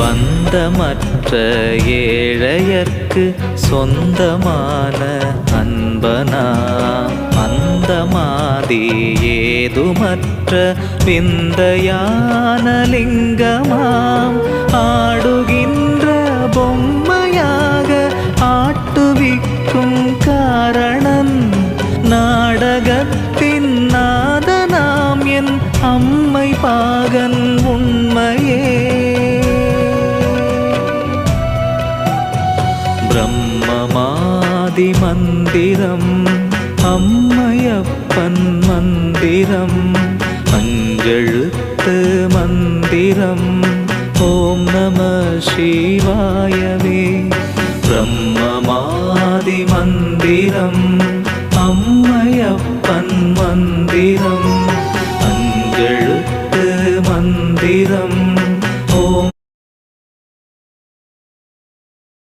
பந்தமற்ற ஏழையர்க்கு சொந்தமான அன்பனாம் அந்தமாதி ஏதுமற்ற விந்தையான லிங்கமாம் ஆடுகின்ற பொம்மையாக ஆட்டுவிக்கும் காரணன் நாடகத்தின் நாதனாம் என் அம்மை பாகன் உண்மையே. பிரம்மமாதி மந்திரம் அம்மையப்பன் மந்திரம் அஞ்செழுத்து மந்திரம் ஓம் நம சிவாயவே. பிரம்மமாதி மந்திரம் அம்மையப்பன் மந்திரம்